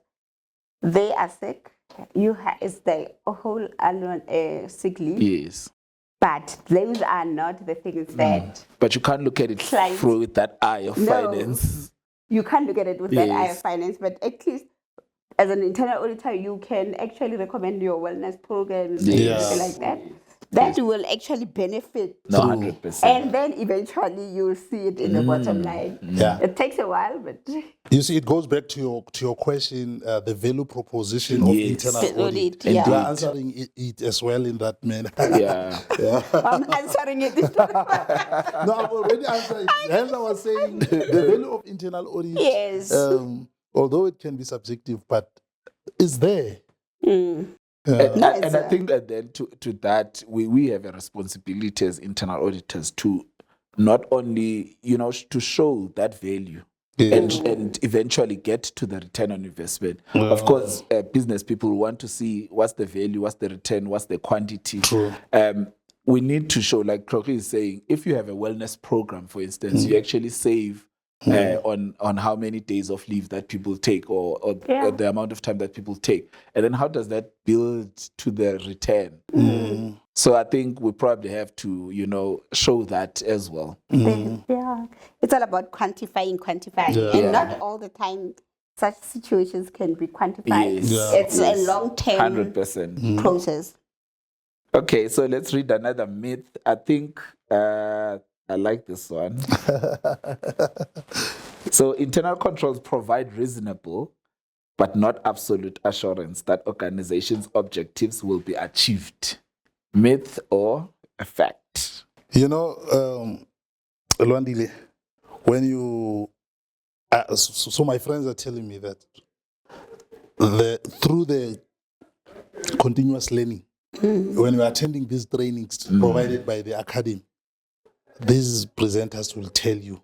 they are sick, it's the whole annual sick leave. Yes. But those are not the things that... But you can't look at it through with that eye of finance. You can't look at it with that eye of finance, but at least as an internal auditor, you can actually recommend your wellness programs and something like that. That will actually benefit. No, 100%. And then eventually you'll see it in the bottom line. It takes a while, but... You see, it goes back to your question, the value proposition of internal audit. Yeah. You are answering it as well in that manner. I'm answering it. No, I'm already answering. Hence I was saying the value of internal audit, although it can be subjective, but it's there. And I think that then to that, we have a responsibility as internal auditors to not only, to show that value and eventually get to the return on investment. Of course, business people want to see what's the value, what's the return, what's the quantity. We need to show, like Kroki is saying, if you have a wellness program, for instance, you actually save on how many days of leave that people take or the amount of time that people take. And then how does that build to the return? So I think we probably have to, show that as well. It's all about quantifying. And not all the time such situations can be quantified. It's a long-term 100% process. Okay, so let's read another myth. I think... I like this one. So internal controls provide reasonable but not absolute assurance that organizations' objectives will be achieved. Myth or a fact? Lwandile, when you... so my friends are telling me that through the continuous learning, when we're attending these trainings provided by the academy, these presenters will tell you,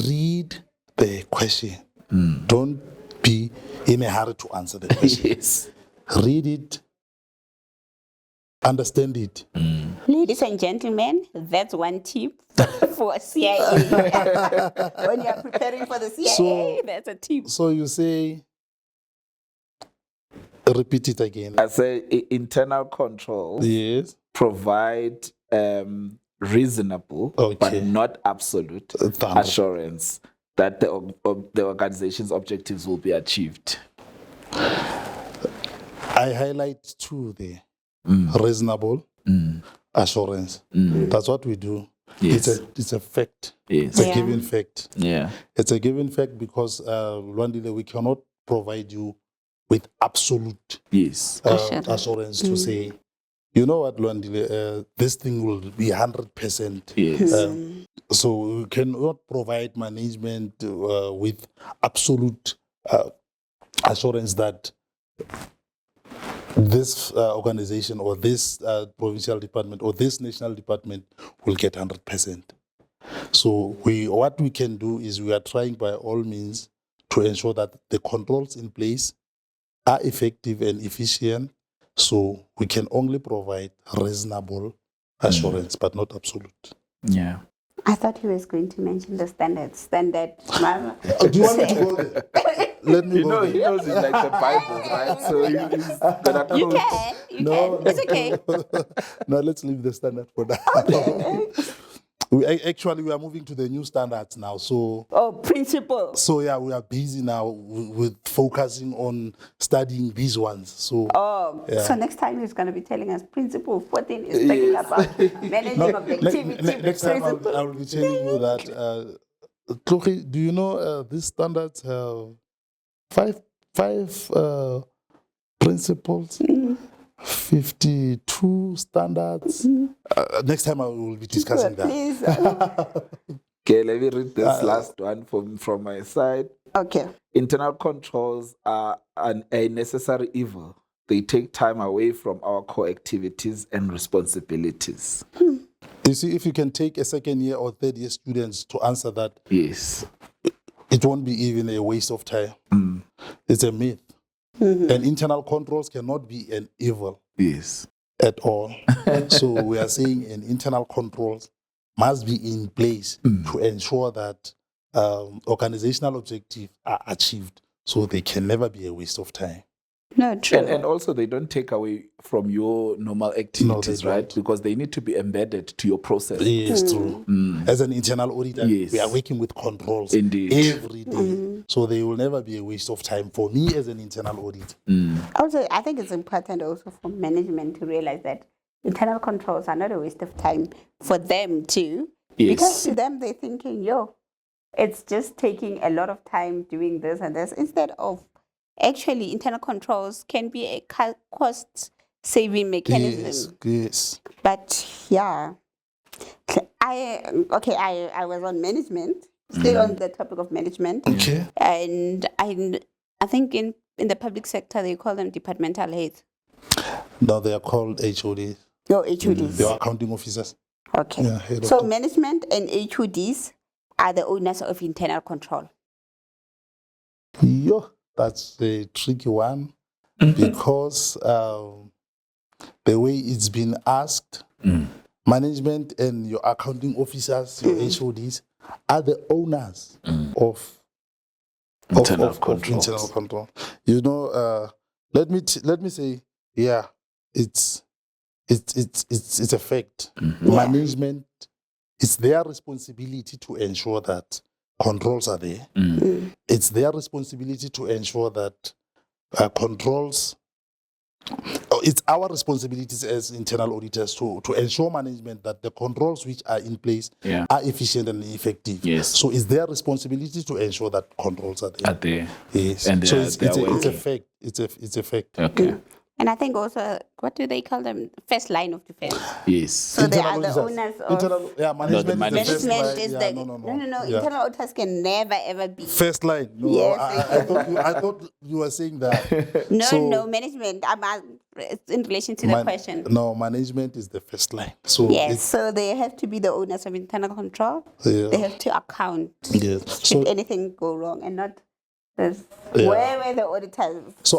read the question. Don't be in a hurry to answer the question. Read it, understand it. Ladies and gentlemen, that's one tip for CIA. When you're preparing for the CIA, that's a tip. So you say, repeat it again. I say internal controls provide reasonable but not absolute assurance that the organization's objectives will be achieved. I highlight two there. reasonable assurance. That's what we do. Yes. It's a fact. Yes. It's a given fact. Yeah. It's a given fact because Lwandile, we cannot provide you with absolute assurance to say, you know what, Lwandile, this thing will be 100%. Yes. So we cannot provide management with absolute assurance that this organization or this provincial department or this national department will get 100%. So what we can do is we are trying by all means to ensure that the controls in place are effective and efficient. So we can only provide reasonable assurance, but not absolute. Yeah. I thought he was going to mention the standard. Do you want me to go there? Let me go there. He knows it's like the Bible, right? So he's gonna quote. You can. It's okay. No, let's leave the standard for that. Okay. We are moving to the new standards now. So principle. So yeah, we are busy now with focusing on studying these ones. So So next time he's going to be telling us principle 14 is talking about managing objectivity. Next time I will be telling you that. Tlogi, do you know these standards have five principles? 52 standards. Next time I will be discussing that. Please. Okay, let me read this last one from my side. Okay. Internal controls are a necessary evil. They take time away from our core activities and responsibilities. You see, if you can take a second year or third year students to answer that, yes, it won't be even a waste of time. It's a myth. And internal controls cannot be an evil at all. So we are saying an internal controls must be in place to ensure that organizational objectives are achieved. So they can never be a waste of time. No, true. And also they don't take away from your normal activities, right? Because they need to be embedded to your process. Yes, true. As an internal auditor, we are working with controls every day. So they will never be a waste of time for me as an internal auditor. Also, I think it's important also for management to realize that internal controls are not a waste of time for them too. Because to them, they're thinking, it's just taking a lot of time doing this and this instead of actually, internal controls can be a cost-saving mechanism. Yes. But yeah, I was on management, still on the topic of management. Okay. And I think in the public sector they call them departmental heads. No, they are called HODs. HODs. They are accounting officers. Okay. Yeah, so management and HODs are the owners of internal control. That's a tricky one because the way it's been asked, management and your accounting officers, your HODs, are the owners of internal control. You know, let me say, it's a fact. Management, it's their responsibility to ensure that controls are there. It's their responsibility to ensure that controls. It's our responsibilities as internal auditors to ensure management that the controls which are in place are efficient and effective. Yes. So it's their responsibility to ensure that controls are there. Yes. And so it's a fact. It's a fact. Okay. And I think also, what do they call them? First line of defense. Yes. So they are the owners of... management. Management is the... No. Internal auditors can never, ever be... First line. No, yes, I thought you were saying that. No, management. It's in relation to the question. No, management is the first line. So yes, so they have to be the owners of internal control. Yeah. They have to account should anything go wrong and not... Where were the auditors? So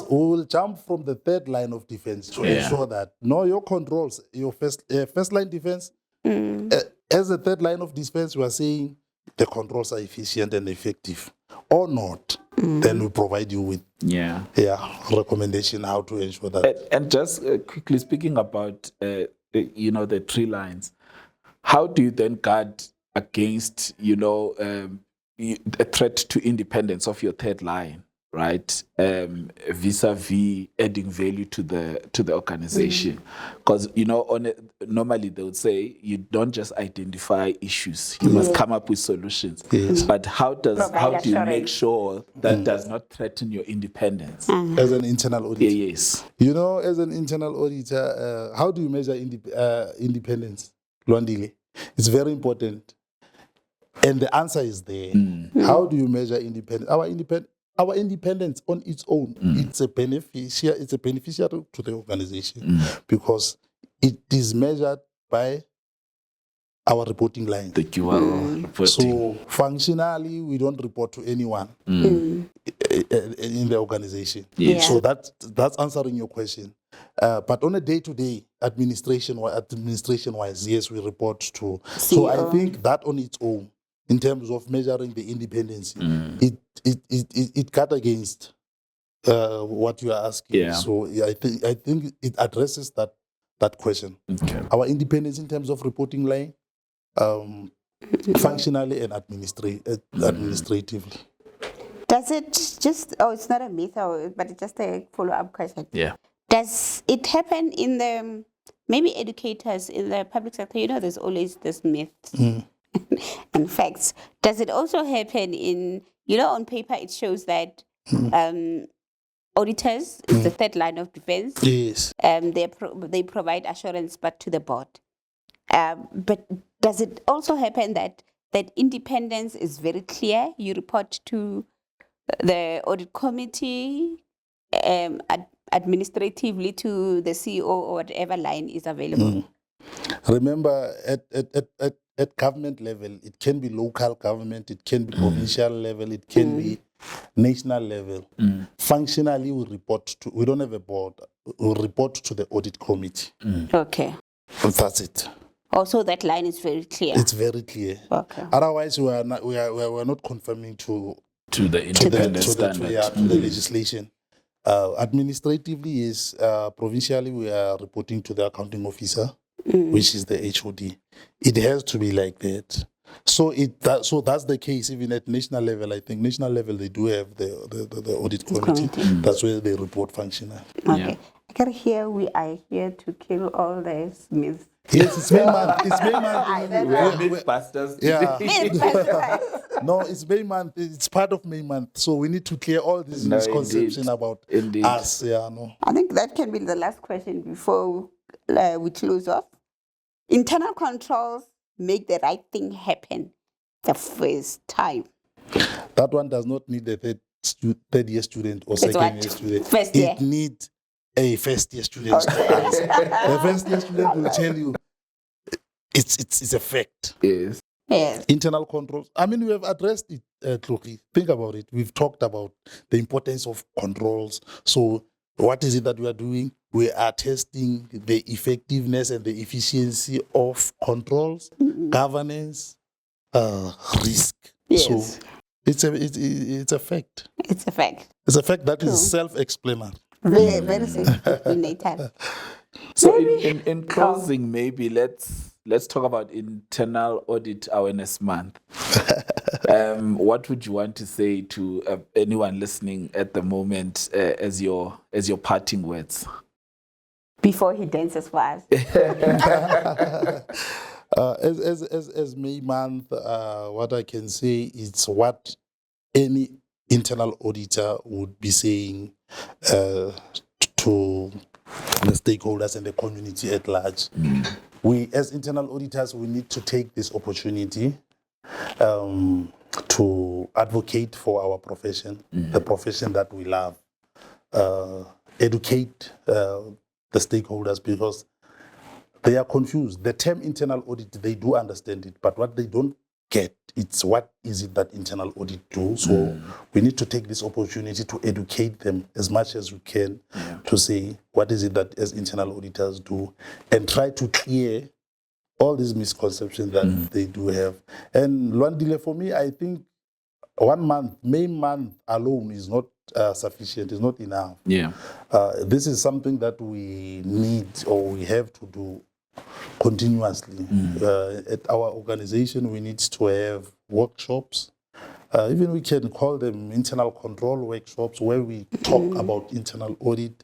we will jump from the third line of defense to ensure that your controls, your first line defense, as a third line of defense, we are saying the controls are efficient and effective or not. Then we provide you with recommendation how to ensure that. And just quickly speaking about the 3 lines, how do you then guard against a threat to independence of your third line, right? Vis-a-vis adding value to the organization, because normally they would say you don't just identify issues, you must come up with solutions. Yes. But how do you make assurance. sure that does not threaten your independence? As an internal auditor. Yes. As an internal auditor, how do you measure independence, Lwandile? It's very important. And the answer is there. How do you measure independence? Our independence on its own, it's a beneficiary to the organization because it is measured by our reporting line. The QR reporting. So functionally, we don't report to anyone in the organization. Yes. So that's answering your question. But on a day-to-day administration-wise, yes, we report to. So I think that on its own, in terms of measuring the independence, it cut against what you are asking. Yeah. So I think it addresses that question. Okay. Our independence in terms of reporting line, functionally and administratively. Does it just, it's not a myth, but it's just a follow-up question. Yeah. Does it happen in the, maybe educators in the public sector, there's always this myths and facts. Does it also happen in, on paper it shows that auditors is the third line of defense. Yes. They provide assurance, but to the board. But does it also happen that independence is very clear? You report to the audit committee, administratively to the CEO or whatever line is available. Remember, at government level, it can be local government, it can be provincial level, it can be national level. Functionally, we don't have a board. We report to the audit committee. Okay. And that's it. Also, that line is very clear. It's very clear. Okay. Otherwise, we are not conforming to the independent standard. To the legislation. Administratively, yes. Provincially, we are reporting to the accounting officer, which is the HOD. It has to be like that. So that's the case even at national level. I think national level they do have the audit committee. That's where they report functional. Okay. Yeah. I can hear we are here to kill all these myths. Yes, it's May month. It's May month. We are Mythbusters. Yeah. No, it's May month. It's part of May month. So we need to clear all this misconception about us. Yeah, no. I think that can be the last question before we close off. Internal controls make the right thing happen the first time. That one does not need a third year student or second year student. First year. It needs a first year student. The first year student will tell you it's a fact. Yes. Yes. Internal controls. I mean, we have addressed it, Tloki. Think about it. We've talked about the importance of controls. So what is it that we are doing? We are testing the effectiveness and the efficiency of controls, governance, risk. Yes. So it's a fact. It's a fact. It's a fact that is self-explanatory. Very, very self-explanatory. So in closing, maybe let's talk about Internal Audit Awareness Month. What would you want to say to anyone listening at the moment as your parting words? Before he dances for us. As May month, what I can say is what any internal auditor would be saying to the stakeholders and the community at large. We, as internal auditors, we need to take this opportunity to advocate for our profession, the profession that we love, educate the stakeholders because they are confused. The term internal audit, they do understand it, but what they don't get, it's what is it that internal audit do. So we need to take this opportunity to educate them as much as we can to say what is it that as internal auditors do and try to clear all these misconceptions that they do have. And Lwandile, for me, I think 1 month, May month alone is not sufficient, is not enough. Yeah. This is something that we need or we have to do continuously. At our organization, we need to have workshops Even we can call them internal control workshops where we talk about internal audit.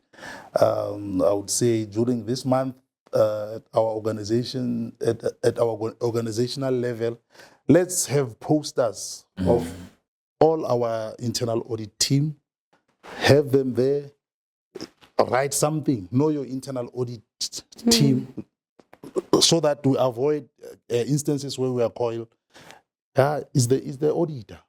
I would say during this month, at our organization, at our organizational level, let's have posters of all our internal audit team, have them there, write something, know your internal audit team, so that we avoid instances where we are called, is the auditor.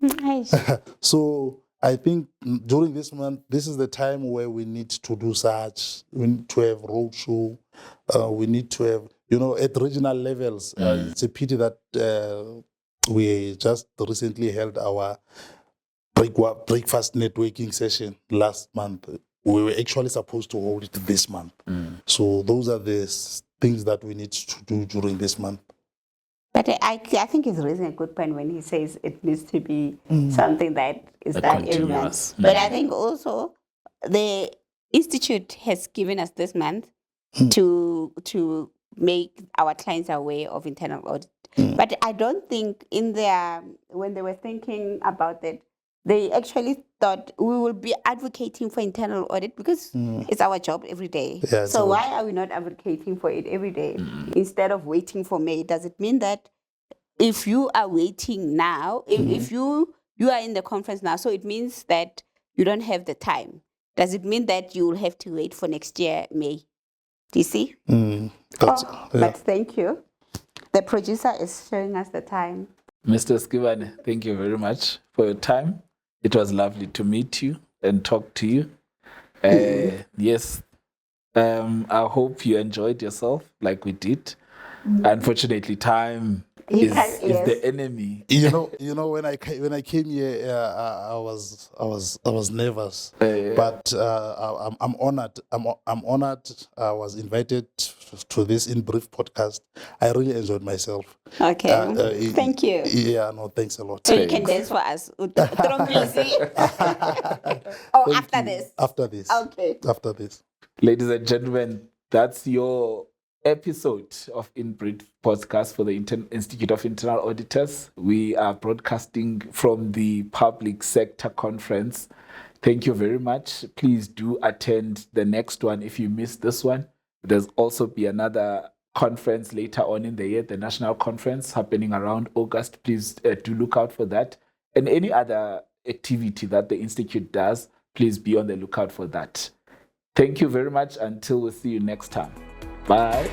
Nice. So I think during this month, this is the time where we need to do such. We need to have roadshow. We need to have, at regional levels. It's a pity that we just recently held our breakfast networking session last month. We were actually supposed to hold it this month. So those are the things that we need to do during this month. But I think he's raising a good point when he says it needs to be something that is done every month. But I think also the Institute has given us this month to make our clients aware of internal audit. But I don't think when they were thinking about that, they actually thought we will be advocating for internal audit because it's our job every day. Yeah, so why are we not advocating for it every day instead of waiting for May? Does it mean that if you are waiting now, if you are in the conference now, so it means that you don't have the time? Does it mean that you will have to wait for next year, May? Do you see? But thank you. The producer is showing us the time. Mr. Skibane, thank you very much for your time. It was lovely to meet you and talk to you. Yes, I hope you enjoyed yourself like we did. Unfortunately, time is the enemy. When I came here, I was nervous, but I'm honored. I'm honored. I was invited to this INbrief podcast. I really enjoyed myself. Okay, thank you. Yeah, no, thanks a lot. So you can dance for us. After this. After this. Okay. After this. Ladies and gentlemen, that's your episode of INbrief podcast for the Institute of Internal Auditors. We are broadcasting from the Public Sector Conference. Thank you very much. Please do attend the next one if you missed this one. There's also be another conference later on in the year, the national conference happening around August. Please do look out for that. And any other activity that the Institute does, please be on the lookout for that. Thank you very much. Until we see you next time. Bye.